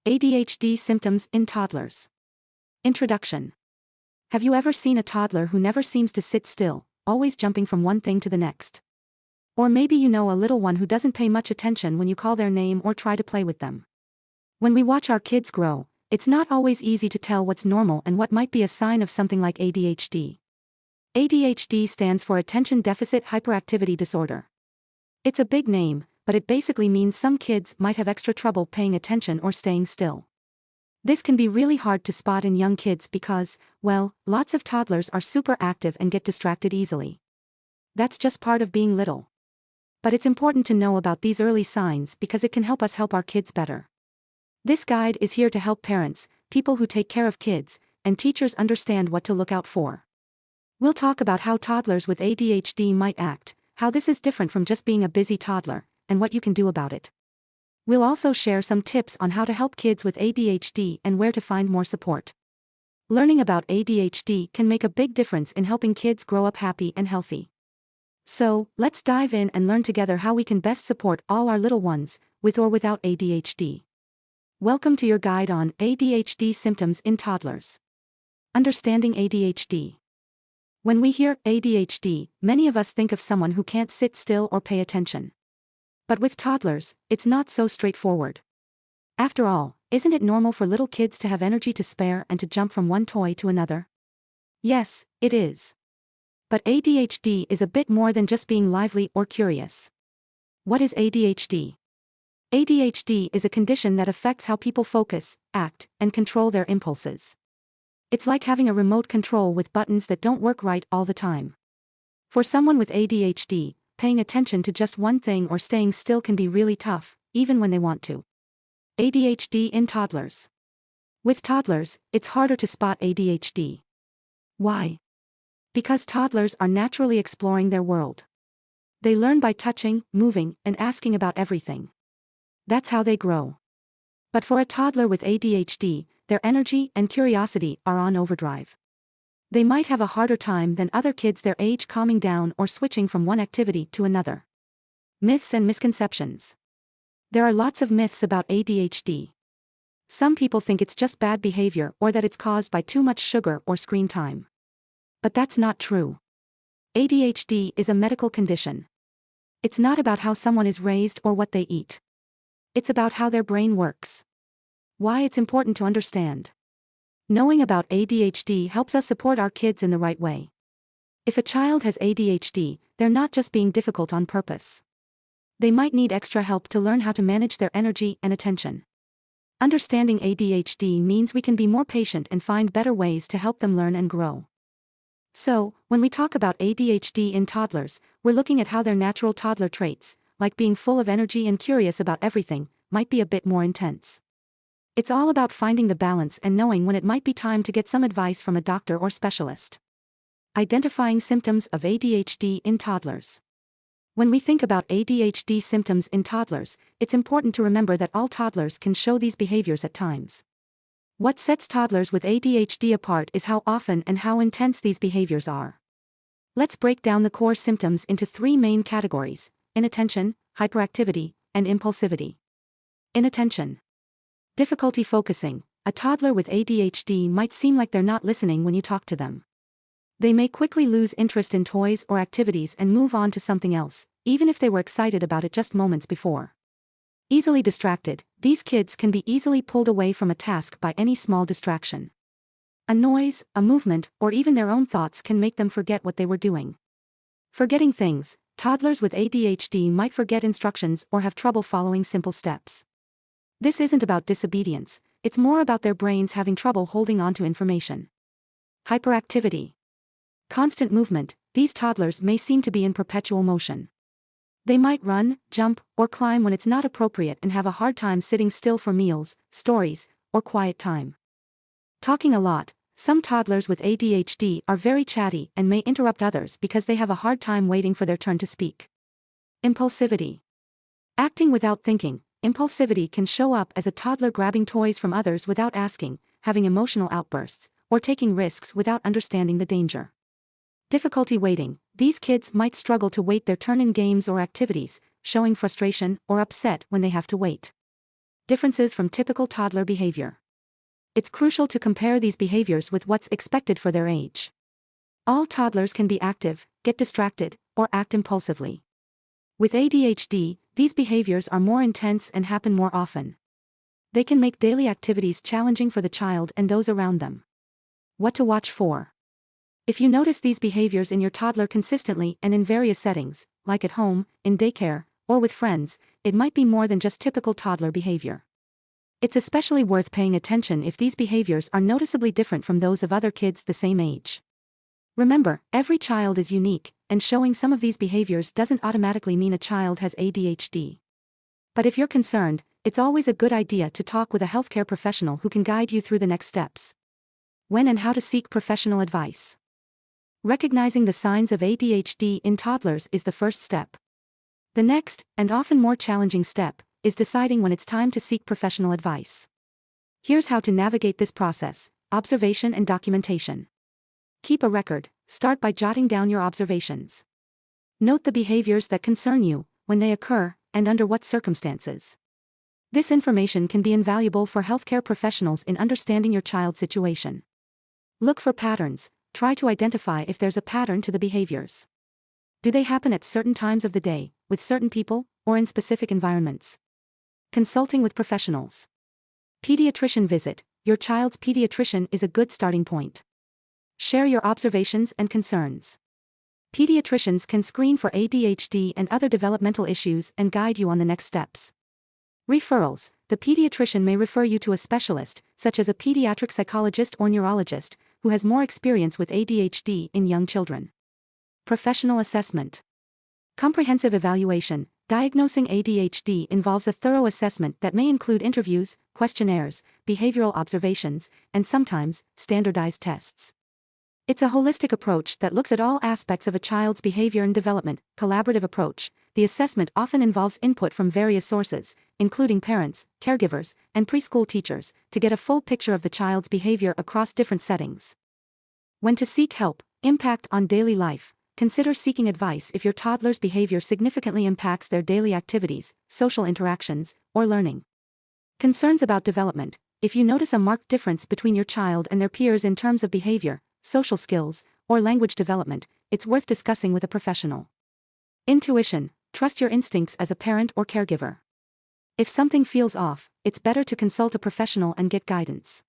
ADHD symptoms in toddlers. Introduction. Have you ever seen a toddler who never seems to sit still, always jumping from one thing to the next? Or maybe you know a little one who doesn't pay much attention when you call their name or try to play with them. When we watch our kids grow, it's not always easy to tell what's normal and what might be a sign of something like ADHD. ADHD stands for Attention Deficit Hyperactivity Disorder. It's a big name, but it basically means some kids might have extra trouble paying attention or staying still. This can be really hard to spot in young kids because, well, lots of toddlers are super active and get distracted easily. That's just part of being little. But it's important to know about these early signs because it can help us help our kids better. This guide is here to help parents, people who take care of kids, and teachers understand what to look out for. We'll talk about how toddlers with ADHD might act, how this is different from just being a busy toddler, and what you can do about it. We'll also share some tips on how to help kids with ADHD and where to find more support. Learning about ADHD can make a big difference in helping kids grow up happy and healthy. So, let's dive in and learn together how we can best support all our little ones, with or without ADHD. Welcome to your guide on ADHD symptoms in toddlers. Understanding ADHD. When we hear ADHD, many of us think of someone who can't sit still or pay attention. But with toddlers, it's not so straightforward. After all, isn't it normal for little kids to have energy to spare and to jump from one toy to another? Yes, it is. But ADHD is a bit more than just being lively or curious. What is ADHD? ADHD is a condition that affects how people focus, act, and control their impulses. It's like having a remote control with buttons that don't work right all the time. For someone with ADHD, paying attention to just one thing or staying still can be really tough, even when they want to. ADHD in toddlers. With toddlers, it's harder to spot ADHD. Why? Because toddlers are naturally exploring their world. They learn by touching, moving, and asking about everything. That's how they grow. But for a toddler with ADHD, their energy and curiosity are on overdrive. They might have a harder time than other kids their age calming down or switching from one activity to another. Myths and misconceptions. There are lots of myths about ADHD. Some people think it's just bad behavior or that it's caused by too much sugar or screen time. But that's not true. ADHD is a medical condition. It's not about how someone is raised or what they eat. It's about how their brain works. Why it's important to understand. Knowing about ADHD helps us support our kids in the right way. If a child has ADHD, they're not just being difficult on purpose. They might need extra help to learn how to manage their energy and attention. Understanding ADHD means we can be more patient and find better ways to help them learn and grow. So, when we talk about ADHD in toddlers, we're looking at how their natural toddler traits, like being full of energy and curious about everything, might be a bit more intense. It's all about finding the balance and knowing when it might be time to get some advice from a doctor or specialist. Identifying symptoms of ADHD in toddlers. When we think about ADHD symptoms in toddlers, it's important to remember that all toddlers can show these behaviors at times. What sets toddlers with ADHD apart is how often and how intense these behaviors are. Let's break down the core symptoms into three main categories: inattention, hyperactivity, and impulsivity. Inattention. Difficulty focusing. A toddler with ADHD might seem like they're not listening when you talk to them. They may quickly lose interest in toys or activities and move on to something else, even if they were excited about it just moments before. Easily distracted. These kids can be easily pulled away from a task by any small distraction. A noise, a movement, or even their own thoughts can make them forget what they were doing. Forgetting things. Toddlers with ADHD might forget instructions or have trouble following simple steps. This isn't about disobedience, it's more about their brains having trouble holding on to information. Hyperactivity. Constant movement. These toddlers may seem to be in perpetual motion. They might run, jump, or climb when it's not appropriate and have a hard time sitting still for meals, stories, or quiet time. Talking a lot. Some toddlers with ADHD are very chatty and may interrupt others because they have a hard time waiting for their turn to speak. Impulsivity. Acting without thinking. Impulsivity can show up as a toddler grabbing toys from others without asking, having emotional outbursts, or taking risks without understanding the danger. Difficulty waiting. These kids might struggle to wait their turn in games or activities, showing frustration or upset when they have to wait. differences from typical toddler behavior. It's crucial to compare these behaviors with what's expected for their age. All toddlers can be active, get distracted, or act impulsively. With ADHD, these behaviors are more intense and happen more often. They can make daily activities challenging for the child and those around them. What to watch for? If you notice these behaviors in your toddler consistently and in various settings, like at home, in daycare, or with friends, it might be more than just typical toddler behavior. It's especially worth paying attention if these behaviors are noticeably different from those of other kids the same age. Remember, every child is unique, and showing some of these behaviors doesn't automatically mean a child has ADHD. But if you're concerned, it's always a good idea to talk with a healthcare professional who can guide you through the next steps. When and how to seek professional advice. Recognizing the signs of ADHD in toddlers is the first step. The next, and often more challenging step, is deciding when it's time to seek professional advice. Here's how to navigate this process: observation and documentation. Keep a record. Start by jotting down your observations. Note the behaviors that concern you, when they occur, and under what circumstances. This information can be invaluable for healthcare professionals in understanding your child's situation. Look for patterns. Try to identify if there's a pattern to the behaviors. Do they happen at certain times of the day, with certain people, or in specific environments? Consulting with professionals. Pediatrician visit. Your child's pediatrician is a good starting point. Share your observations and concerns. Pediatricians can screen for ADHD and other developmental issues and guide you on the next steps. Referrals. The pediatrician may refer you to a specialist, such as a pediatric psychologist or neurologist, who has more experience with ADHD in young children. Professional assessment. Comprehensive evaluation. Diagnosing ADHD involves a thorough assessment that may include interviews, questionnaires, behavioral observations, and sometimes, standardized tests. It's a holistic approach that looks at all aspects of a child's behavior and development. Collaborative approach. The assessment often involves input from various sources, including parents, caregivers, and preschool teachers, to get a full picture of the child's behavior across different settings. When to seek help. Impact on daily life. Consider seeking advice if your toddler's behavior significantly impacts their daily activities, social interactions, or learning. Concerns about development. If you notice a marked difference between your child and their peers in terms of behavior, social skills, or language development, it's worth discussing with a professional. Intuition. Trust your instincts as a parent or caregiver. If something feels off, it's better to consult a professional and get guidance.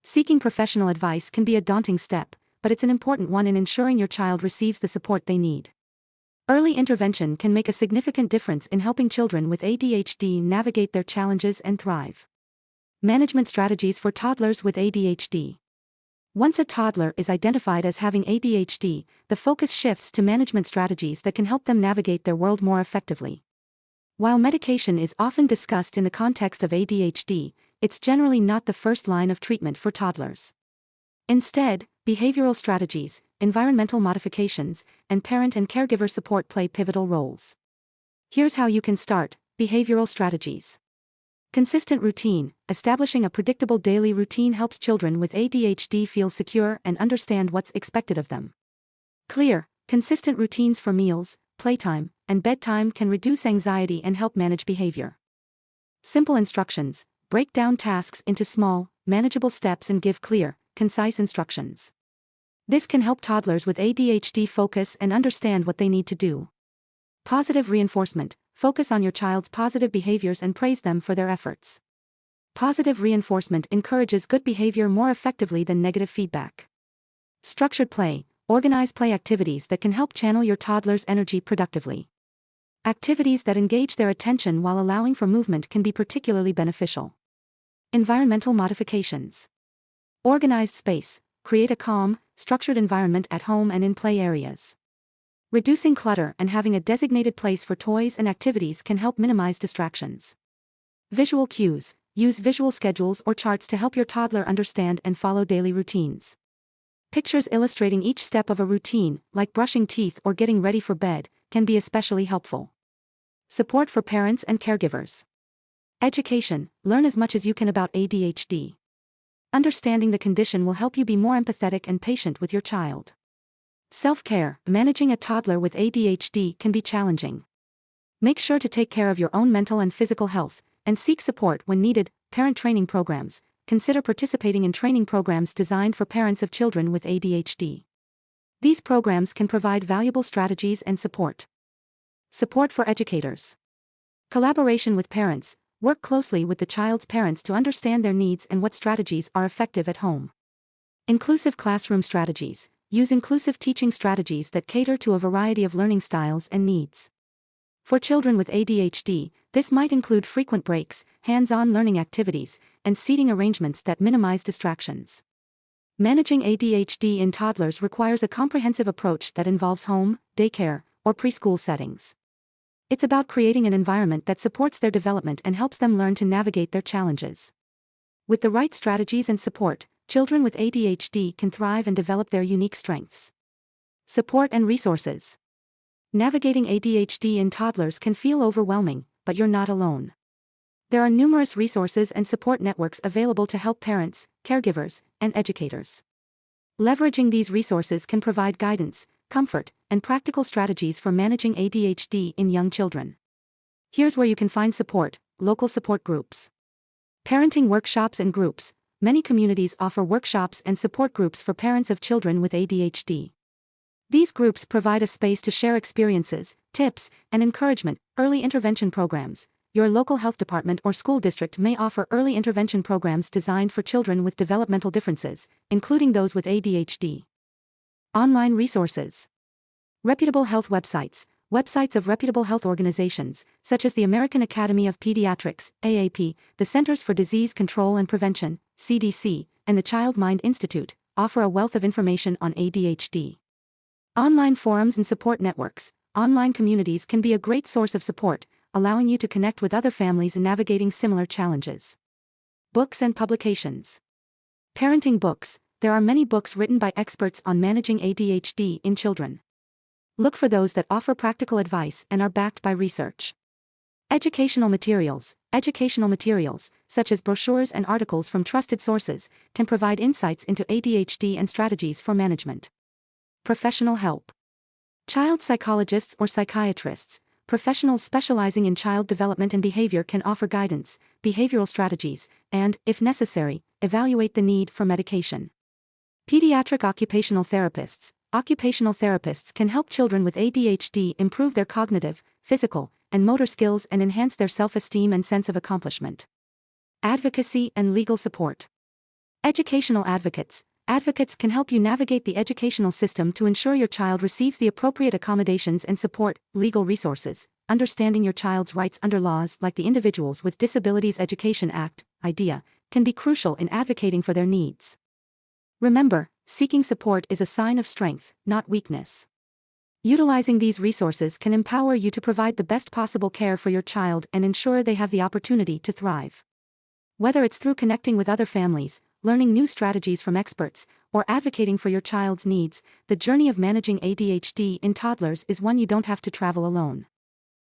Seeking professional advice can be a daunting step, but it's an important one in ensuring your child receives the support they need. Early intervention can make a significant difference in helping children with ADHD navigate their challenges and thrive. Management strategies for toddlers with ADHD. Once a toddler is identified as having ADHD, the focus shifts to management strategies that can help them navigate their world more effectively. While medication is often discussed in the context of ADHD, it's generally not the first line of treatment for toddlers. Instead, behavioral strategies, environmental modifications, and parent and caregiver support play pivotal roles. Here's how you can start: behavioral strategies. Consistent routine. Establishing a predictable daily routine helps children with ADHD feel secure and understand what's expected of them. Clear, consistent routines for meals, playtime, and bedtime can reduce anxiety and help manage behavior. Simple instructions. Break down tasks into small, manageable steps and give clear, concise instructions. This can help toddlers with ADHD focus and understand what they need to do. Positive reinforcement. Focus on your child's positive behaviors and praise them for their efforts. Positive reinforcement encourages good behavior more effectively than negative feedback. Structured play. Organize play activities that can help channel your toddler's energy productively. Activities that engage their attention while allowing for movement can be particularly beneficial. Environmental modifications. Organized space. Create a calm, structured environment at home and in play areas. Reducing clutter and having a designated place for toys and activities can help minimize distractions. Visual cues. Use visual schedules or charts to help your toddler understand and follow daily routines. Pictures illustrating each step of a routine, like brushing teeth or getting ready for bed, can be especially helpful. Support for parents and caregivers. Education. Learn as much as you can about ADHD. Understanding the condition will help you be more empathetic and patient with your child. Self-care. Managing a toddler with ADHD can be challenging. Make sure to take care of your own mental and physical health, and seek support when needed. Parent training programs. Consider participating in training programs designed for parents of children with ADHD. These programs can provide valuable strategies and support. Support for educators. Collaboration with parents. Work closely with the child's parents to understand their needs and what strategies are effective at home. Inclusive classroom strategies. Use inclusive teaching strategies that cater to a variety of learning styles and needs. For children with ADHD, this might include frequent breaks, hands-on learning activities, and seating arrangements that minimize distractions. Managing ADHD in toddlers requires a comprehensive approach that involves home, daycare, or preschool settings. It's about creating an environment that supports their development and helps them learn to navigate their challenges. With the right strategies and support, children with ADHD can thrive and develop their unique strengths. Support and resources. Navigating ADHD in toddlers can feel overwhelming, but you're not alone. There are numerous resources and support networks available to help parents, caregivers, and educators. Leveraging these resources can provide guidance, comfort, and practical strategies for managing ADHD in young children. Here's where you can find support: local support groups. Parenting workshops and groups. Many communities offer workshops and support groups for parents of children with ADHD. These groups provide a space to share experiences, tips, and encouragement. Early intervention programs. Your local health department or school district may offer early intervention programs designed for children with developmental differences, including those with ADHD. Online resources. Reputable health websites. Websites of reputable health organizations, such as the American Academy of Pediatrics, AAP, the Centers for Disease Control and Prevention, CDC, and the Child Mind Institute, offer a wealth of information on ADHD. Online forums and support networks. Online communities can be a great source of support, allowing you to connect with other families navigating similar challenges. Books and publications. Parenting books. There are many books written by experts on managing ADHD in children. Look for those that offer practical advice and are backed by research. Educational materials. Educational materials, such as brochures and articles from trusted sources, can provide insights into ADHD and strategies for management. Professional help. Child psychologists or psychiatrists, professionals specializing in child development and behavior, can offer guidance, behavioral strategies, and, if necessary, evaluate the need for medication. Pediatric occupational therapists. Occupational therapists can help children with ADHD improve their cognitive, physical, and motor skills and enhance their self-esteem and sense of accomplishment. Advocacy and legal support. Educational advocates. Advocates can help you navigate the educational system to ensure your child receives the appropriate accommodations and support. Legal resources. Understanding your child's rights under laws like the Individuals with Disabilities Education Act, IDEA, can be crucial in advocating for their needs. Remember, seeking support is a sign of strength, not weakness. Utilizing these resources can empower you to provide the best possible care for your child and ensure they have the opportunity to thrive. Whether it's through connecting with other families, learning new strategies from experts, or advocating for your child's needs, the journey of managing ADHD in toddlers is one you don't have to travel alone.